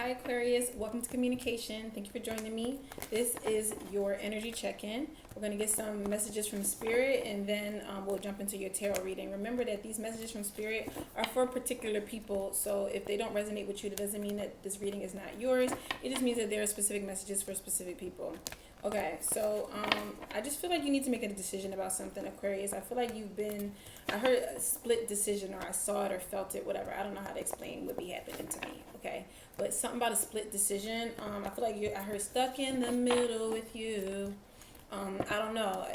Hi Aquarius, welcome to Kaminacation. Thank you for joining me. This is your energy check-in. We're going to get some messages from Spirit and then we'll jump into your tarot reading. Remember that these messages from Spirit are for particular people, so if they don't resonate with you, that doesn't mean that this reading is not yours. It just means that there are specific messages for specific people. Okay, so I just feel like you need to make a decision about something, Aquarius. I feel like I heard a split decision, or I saw it or felt it, whatever. I don't know how to explain what be happening to me, okay? But something about a split decision. I feel like I heard stuck in the middle with you. I don't know.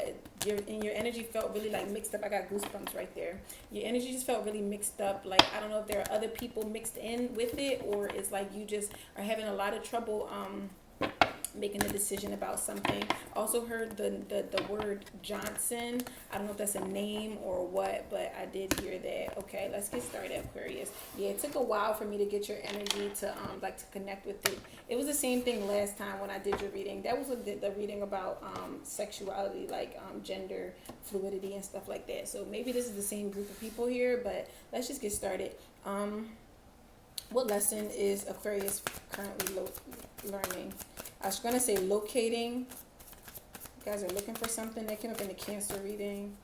Your energy felt really like mixed up. I got goosebumps right there. Your energy just felt really mixed up. Like, I don't know if there are other people mixed in with it, or it's like you just are having a lot of trouble making a decision about something. Also heard the word Johnson. I don't know if that's a name or what, but I did hear that. Okay, let's get started, Aquarius. Yeah, it took a while for me to get your energy to to connect with it. It was the same thing last time when I did your reading. That was the reading about sexuality, like gender fluidity and stuff like that. So maybe this is the same group of people here, but let's just get started. What lesson is Aquarius currently learning? I was going to say locating. You guys are looking for something. That came up in the Cancer reading.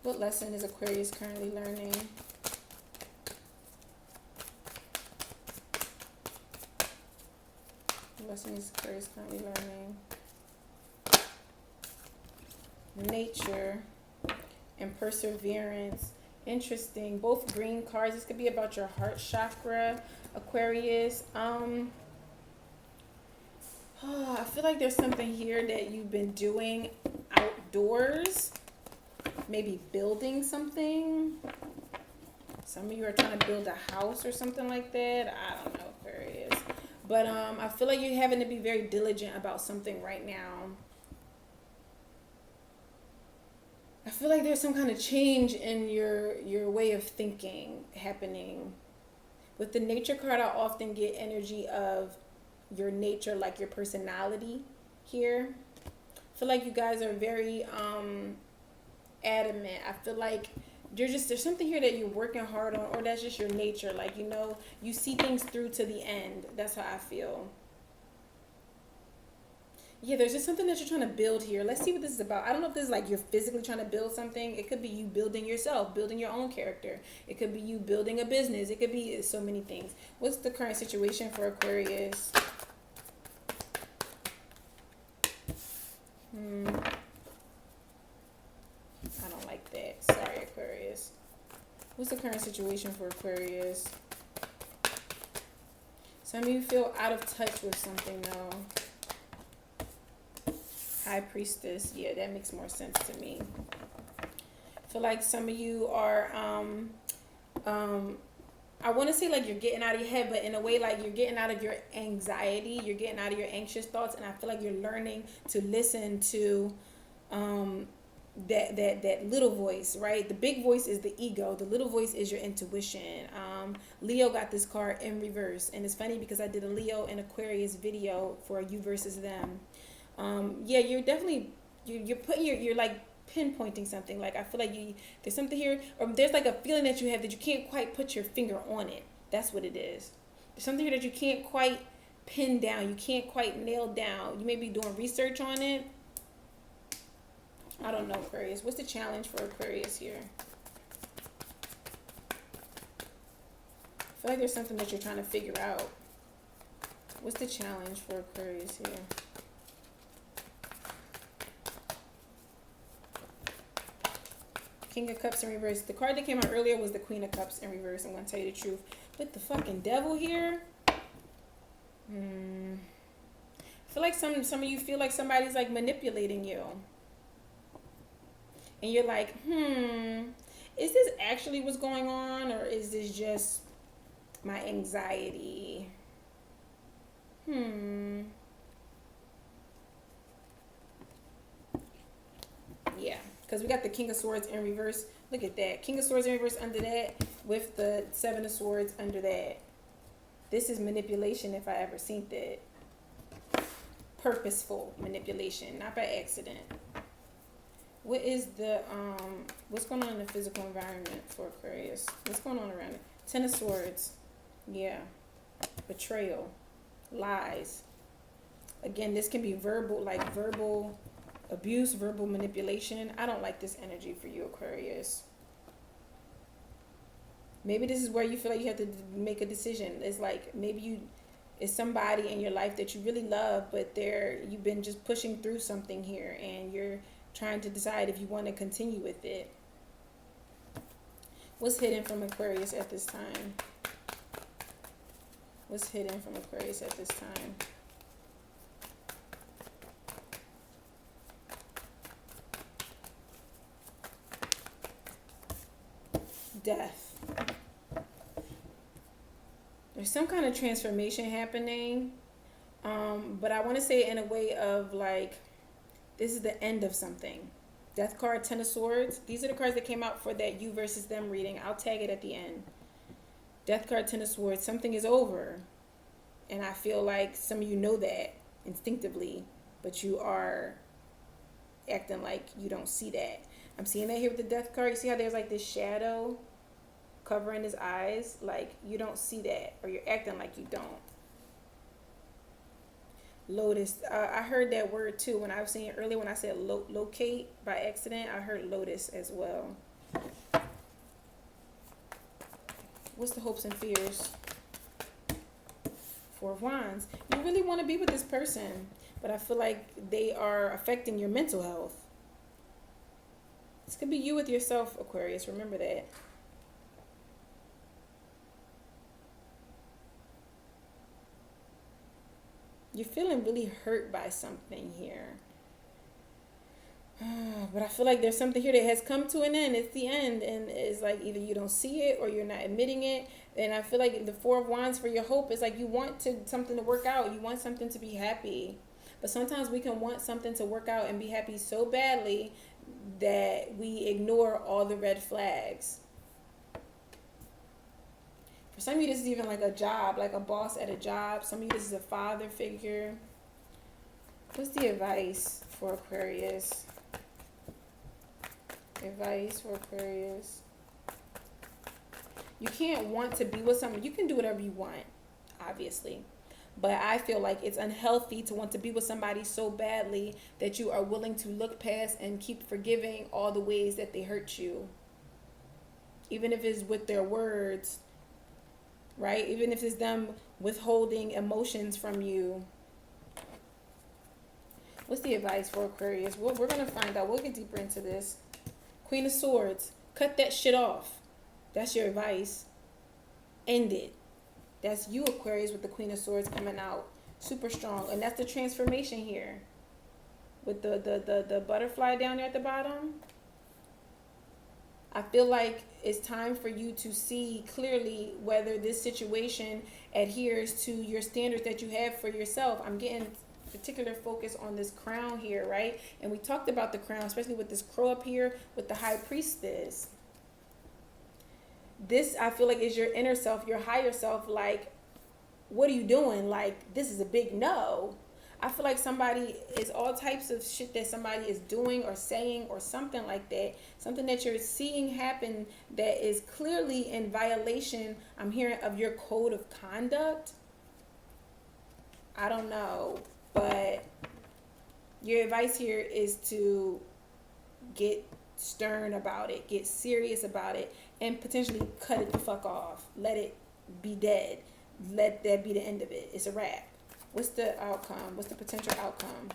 What lesson is Aquarius currently learning? What lesson is Aquarius currently learning? Nature and perseverance. Interesting. Both green cards. This could be about your heart chakra, Aquarius. I feel like there's something here that you've been doing outdoors. Maybe building something. Some of you are trying to build a house or something like that. I don't know, Aquarius. But I feel like you're having to be very diligent about something right now. I feel like there's some kind of change in your way of thinking happening. With the nature card, I often get energy of your nature, like your personality here. I feel like you guys are very adamant. I feel like there's something here that you're working hard on, or that's just your nature. Like, you see things through to the end. That's how I feel. Yeah, there's just something that you're trying to build here. Let's see what this is about. I don't know if this is like you're physically trying to build something. It could be you building yourself, building your own character. It could be you building a business. It could be so many things. What's the current situation for Aquarius? I don't like that. Sorry, Aquarius. What's the current situation for Aquarius? Some of you feel out of touch with something though. High Priestess. Yeah, that makes more sense to me. I feel like some of you are I want to say like you're getting out of your head, but in a way like you're getting out of your anxiety, you're getting out of your anxious thoughts, and I feel like you're learning to listen to that little voice, right? The big voice is the ego. The little voice is your intuition. Leo got this card in reverse, and it's funny because I did a Leo and Aquarius video for you versus them. Yeah, you're definitely you're putting you're like pinpointing something. Like, I feel like there's something here, or there's like a feeling that you have that you can't quite put your finger on it. That's what it is. There's something here that you can't quite pin down. You can't quite nail down. You may be doing research on it. I don't know, Aquarius. What's the challenge for Aquarius here? I feel like there's something that you're trying to figure out. What's the challenge for Aquarius here? King of Cups in reverse. The card that came out earlier was the Queen of Cups in reverse. I'm going to tell you the truth. With the fucking devil here. I feel like some of you feel like somebody's like manipulating you. And you're like, is this actually what's going on? Or is this just my anxiety? Yeah. Because we got the King of Swords in reverse. Look at that. King of Swords in reverse under that with the Seven of Swords under that. This is manipulation if I ever seen that. Purposeful manipulation, not by accident. What is the, what's going on in the physical environment for Aquarius? What's going on around it? Ten of Swords. Yeah. Betrayal. lies. Again, this can be verbal, like verbal abuse, verbal manipulation. I don't like this energy for you, Aquarius. Maybe this is where you feel like you have to make a decision. It's like maybe it's somebody in your life that you really love, but you've been just pushing through something here, and you're trying to decide if you want to continue with it. What's hidden from Aquarius at this time? What's hidden from Aquarius at this time? Death. There's some kind of transformation happening, but I want to say it in a way of like, this is the end of something. Death card, Ten of Swords. These are the cards that came out for that you versus them reading. I'll tag it at the end. Death card, Ten of Swords. Something is over. And I feel like some of you know that instinctively, but you are acting like you don't see that. I'm seeing that here with the Death card. You see how there's like this shadow covering his eyes? Like you don't see that, or you're acting like you don't. Lotus. I heard that word too when I was saying earlier when I said locate by accident. I heard lotus as well. What's the hopes and fears? Four of Wands. You really want to be with this person, but I feel like they are affecting your mental health. This could be you with yourself, Aquarius. Remember that. You're feeling really hurt by something here. But I feel like there's something here that has come to an end. It's the end. And it's like either you don't see it or you're not admitting it. And I feel like the Four of Wands for your hope is like you want something to work out. You want something to be happy. But sometimes we can want something to work out and be happy so badly that we ignore all the red flags. For some of you, this is even like a job, like a boss at a job. Some of you, this is a father figure. What's the advice for Aquarius? Advice for Aquarius. You can't want to be with someone. You can do whatever you want, obviously. But I feel like it's unhealthy to want to be with somebody so badly that you are willing to look past and keep forgiving all the ways that they hurt you. Even if it's with their words, right? Even if it's them withholding emotions from you. What's the advice for Aquarius? Well, we're going to find out. We'll get deeper into this. Queen of Swords. Cut that shit off. That's your advice. End it. That's you, Aquarius, with the Queen of Swords coming out super strong. And that's the transformation here. With the butterfly down there at the bottom. I feel like it's time for you to see clearly whether this situation adheres to your standards that you have for yourself. I'm getting particular focus on this crown here, right? And we talked about the crown, especially with this crow up here with the High Priestess. This, I feel like, is your inner self, your higher self. Like, what are you doing? Like, this is a big no. I feel like somebody is all types of shit that somebody is doing or saying or something like that. Something that you're seeing happen that is clearly in violation, I'm hearing, of your code of conduct. I don't know. But your advice here is to get stern about it, get serious about it, and potentially cut it the fuck off. Let it be dead. Let that be the end of it. It's a wrap. What's the outcome? What's the potential outcome?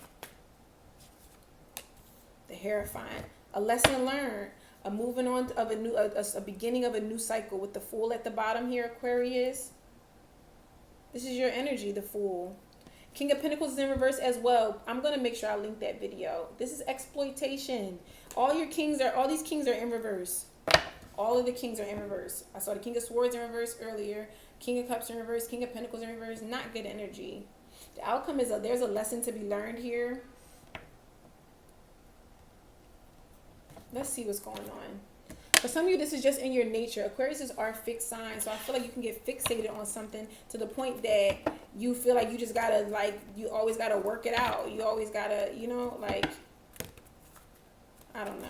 The Hierophant. A lesson learned. A moving on of a beginning of a new cycle with the Fool at the bottom here, Aquarius. This is your energy, the Fool. King of Pentacles is in reverse as well. I'm going to make sure I link that video. This is exploitation. All these kings are in reverse. All of the kings are in reverse. I saw the King of Swords in reverse earlier. King of Cups in reverse. King of Pentacles in reverse. Not good energy. The outcome is there's a lesson to be learned here. Let's see what's going on. For some of you, this is just in your nature. Aquarius are fixed signs. So I feel like you can get fixated on something to the point that you feel like you just gotta, like, you always gotta work it out. You always gotta, you know, like, I don't know.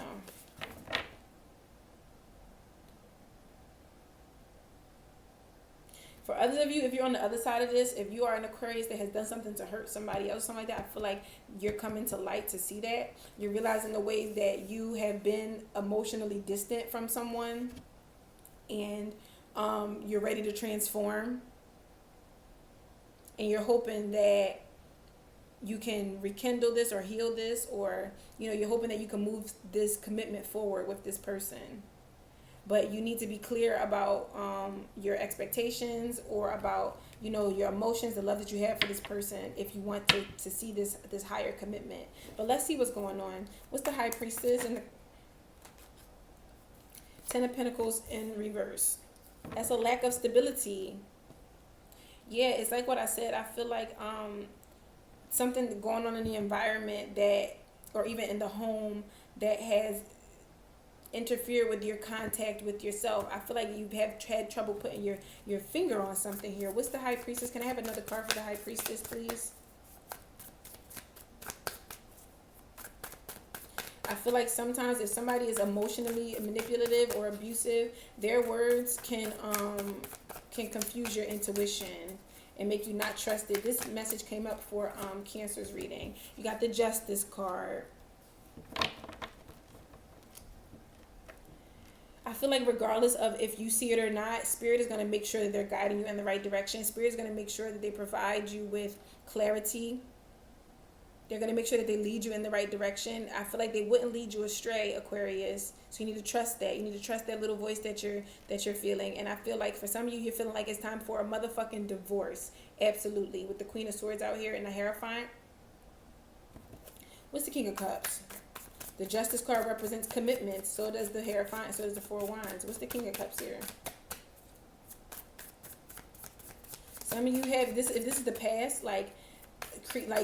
For others of you, if you're on the other side of this, if you are an Aquarius that has done something to hurt somebody else, something like that, I feel like you're coming to light to see that. You're realizing the ways that you have been emotionally distant from someone, and you're ready to transform. And you're hoping that you can rekindle this or heal this, or, you know, you're hoping that you can move this commitment forward with this person. But you need to be clear about your expectations, or about, you know, your emotions, the love that you have for this person, if you want to see this higher commitment. But let's see what's going on. What's the High Priestess and the Ten of Pentacles in reverse? That's a lack of stability. Yeah, it's like what I said. I feel like something going on in the environment that, or even in the home, that has interfere with your contact with yourself. I feel like you have had trouble putting your finger on something here. What's the High Priestess? Can I have another card for the High Priestess, please? I feel like sometimes if somebody is emotionally manipulative or abusive, their words can confuse your intuition and make you not trust it. This message came up for Cancer's reading. You got the Justice card. I feel like regardless of if you see it or not, Spirit is going to make sure that they're guiding you in the right direction. Spirit is going to make sure that they provide you with clarity. They're going to make sure that they lead you in the right direction. I feel like they wouldn't lead you astray, Aquarius. So you need to trust that. You need to trust that little voice that you're feeling. And I feel like for some of you, you're feeling like it's time for a motherfucking divorce. Absolutely. With the Queen of Swords out here and the Hierophant. What's the King of Cups? The Justice card represents commitment. So does the Hierophant. So does the Four of Wands. What's the King of Cups here? Some of you have this. If this is the past, like,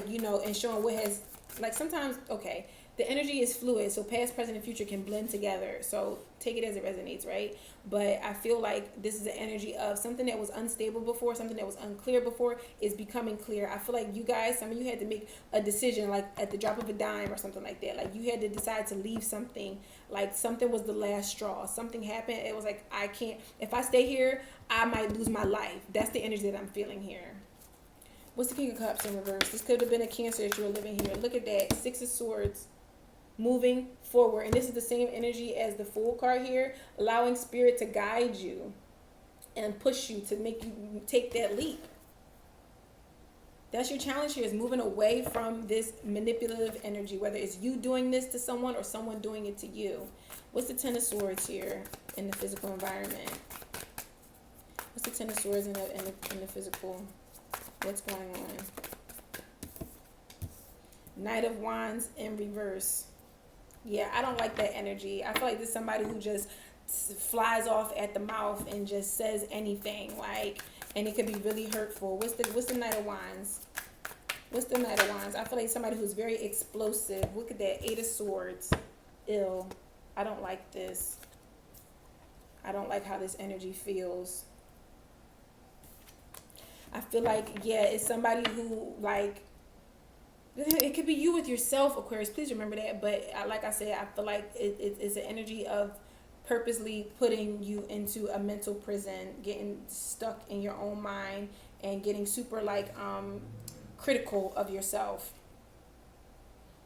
you know, and showing what has, like, sometimes, okay, the energy is fluid, so past, present, and future can blend together. So take it as it resonates, right? But I feel like this is the energy of something that was unstable before, something that was unclear before is becoming clear. I feel like you guys, some of you had to make a decision, like at the drop of a dime or something like that. Like you had to decide to leave something, like something was the last straw. Something happened. It was like, I can't, if I stay here, I might lose my life. That's the energy that I'm feeling here. What's the King of Cups in reverse? This could have been a Cancer if you were living here. Look at that. Six of Swords. Moving forward. And this is the same energy as the Fool card here. Allowing Spirit to guide you and push you to make you take that leap. That's your challenge here, is moving away from this manipulative energy. Whether it's you doing this to someone or someone doing it to you. What's the Ten of Swords here in the physical environment? What's the Ten of Swords in the physical? What's going on? Knight of Wands in reverse. Yeah, I don't like that energy. I feel like this is somebody who just flies off at the mouth and just says anything, like, and it could be really hurtful. What's the Knight of Wands? What's the Knight of Wands? I feel like somebody who's very explosive. Look at that. Eight of Swords. Ill. I don't like this. I don't like how this energy feels. I feel like, yeah, it's somebody who, like, it could be you with yourself, Aquarius. Please remember that. But like I said, I feel like it's an energy of purposely putting you into a mental prison, getting stuck in your own mind, and getting super, like, critical of yourself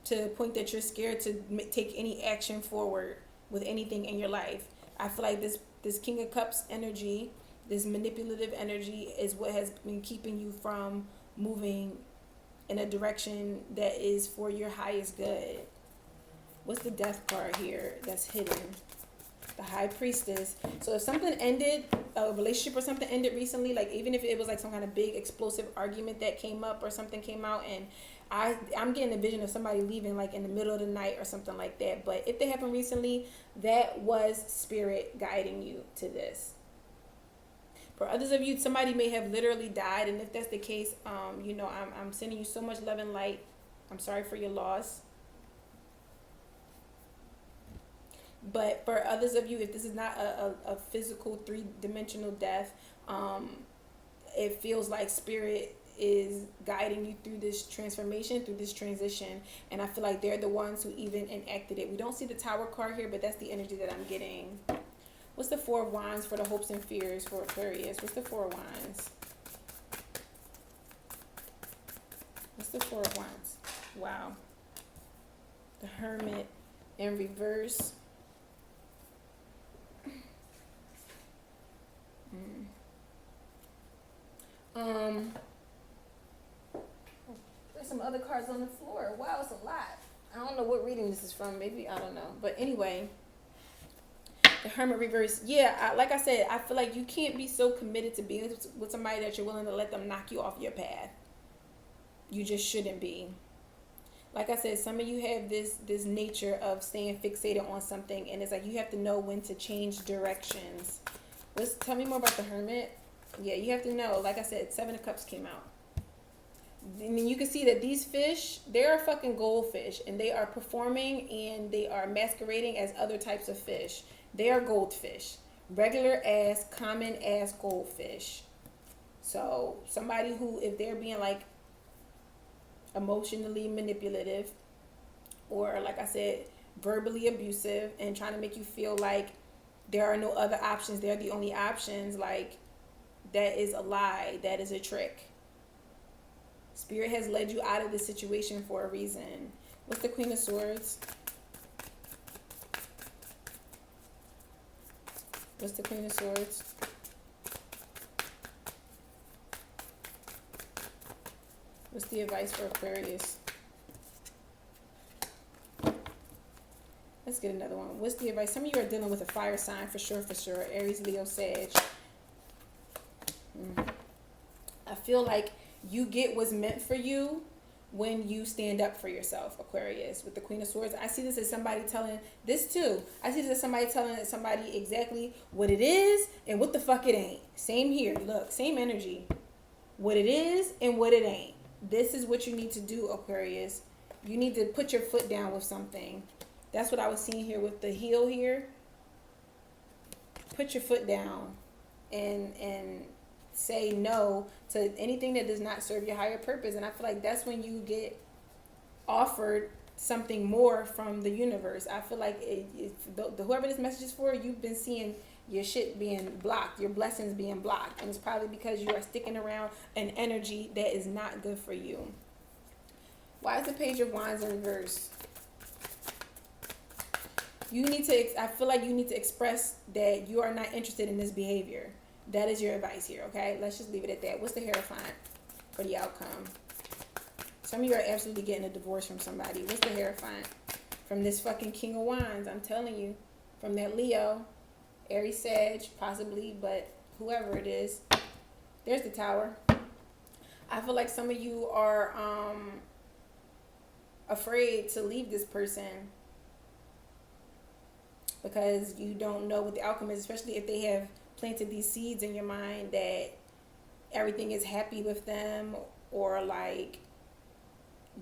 to the point that you're scared to take any action forward with anything in your life. I feel like this King of Cups energy, this manipulative energy, is what has been keeping you from moving in a direction that is for your highest good. What's the Death card here that's hidden? The High Priestess. So if something ended, a relationship or something ended recently, like even if it was like some kind of big explosive argument that came up or something came out, and I'm getting a vision of somebody leaving like in the middle of the night or something like that. But if they happened recently, that was Spirit guiding you to this. For others of you, somebody may have literally died, and if that's the case, you know, I'm sending you so much love and light. I'm sorry for your loss. But for others of you, if this is not a physical three-dimensional death, it feels like Spirit is guiding you through this transformation, through this transition. And I feel like they're the ones who even enacted it. We don't see the Tower card here, but that's the energy that I'm getting. What's the Four of Wands for the hopes and fears for Aquarius? What's the Four of Wands? What's the Four of Wands? Wow. The Hermit in reverse. There's some other cards on the floor. Wow, it's a lot. I don't know what reading this is from. Maybe, I don't know. But anyway, the Hermit Reverse. Yeah, like I said, I feel like you can't be so committed to being with somebody that you're willing to let them knock you off your path. You just shouldn't be. Like I said, some of you have this nature of staying fixated on something, and it's like you have to know when to change directions. Tell me more about the Hermit. Yeah, you have to know. Like I said, Seven of Cups came out. I mean, you can see that these fish, they're fucking goldfish, and they are performing and they are masquerading as other types of fish. They are goldfish, regular ass, common ass goldfish. So somebody who, if they're being like emotionally manipulative, or like I said, verbally abusive, and trying to make you feel like there are no other options, they're the only options, like, that is a lie. That is a trick. Spirit has led you out of this situation for a reason. What's the Queen of Swords? What's the Queen of Swords? What's the advice for Aquarius? Let's get another one. What's the advice? Some of you are dealing with a fire sign for sure, for sure. Aries, Leo, Sag. I feel like you get what's meant for you when you stand up for yourself, Aquarius. With the Queen of Swords, I see this as somebody telling this too. I see this as somebody telling somebody exactly what it is and what the fuck it ain't. Same here. Look, same energy. What it is and what it ain't. This is what you need to do, Aquarius. You need to put your foot down with something. That's what I was seeing here with the heel here. Put your foot down and say no to anything that does not serve your higher purpose. And I feel like that's when you get offered something more from the universe. I feel like whoever this message is for, you've been seeing your shit being blocked, your blessings being blocked, and it's probably because you are sticking around an energy that is not good for you. Why is the Page of Wands in reverse? You need to, I feel like you need to express that you are not interested in this behavior. That is your advice here, okay? Let's just leave it at that. What's the Hierophant for the outcome? Some of you are absolutely getting a divorce from somebody. What's the Hierophant? From this fucking King of Wands, I'm telling you. From that Leo, Aries, Sag, possibly, but whoever it is. There's the Tower. I feel like some of you are afraid to leave this person because you don't know what the outcome is, especially if they have planted these seeds in your mind that everything is happy with them, or like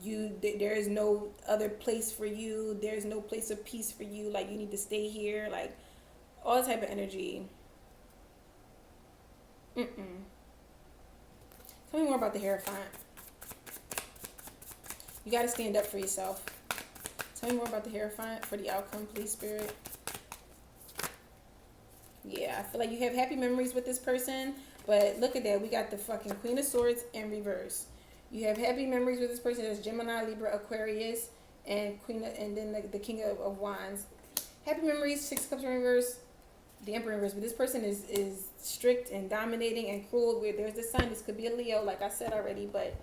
there is no other place for you, there's no place of peace for you, like you need to stay here, like all type of energy. Tell me more about the Hierophant. You got to stand up for yourself. Tell me more about the Hierophant for the outcome, please, Spirit. Yeah, I feel like you have happy memories with this person, but look at that. We got the fucking Queen of Swords in reverse. You have happy memories with this person. There's Gemini, Libra, Aquarius, and and then the King of Wands. Happy memories, Six of Cups in reverse, the Emperor in reverse. But this person is strict and dominating and cruel. Where there's the Sun. This could be a Leo, like I said already, but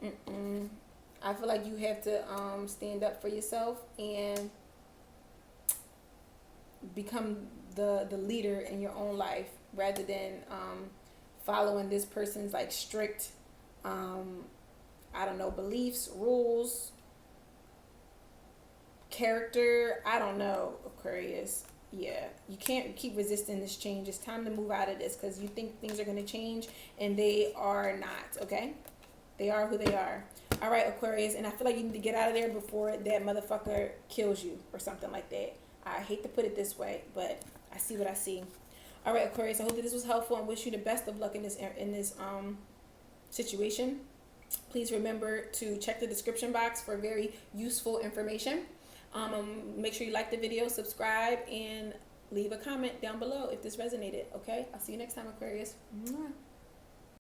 I feel like you have to stand up for yourself and become the leader in your own life, rather than following this person's like strict I don't know, beliefs, rules, character. I don't know, Aquarius. Yeah, you can't keep resisting this change. It's time to move out of this because you think things are going to change and they are not, okay? They are who they are. All right, Aquarius, and I feel like you need to get out of there before that motherfucker kills you or something like that. I hate to put it this way, but I see what I see. All right, Aquarius, I hope that this was helpful and wish you the best of luck in this situation. Please remember to check the description box for very useful information. Make sure you like the video, subscribe, and leave a comment down below if this resonated. Okay, I'll see you next time, Aquarius. Mwah.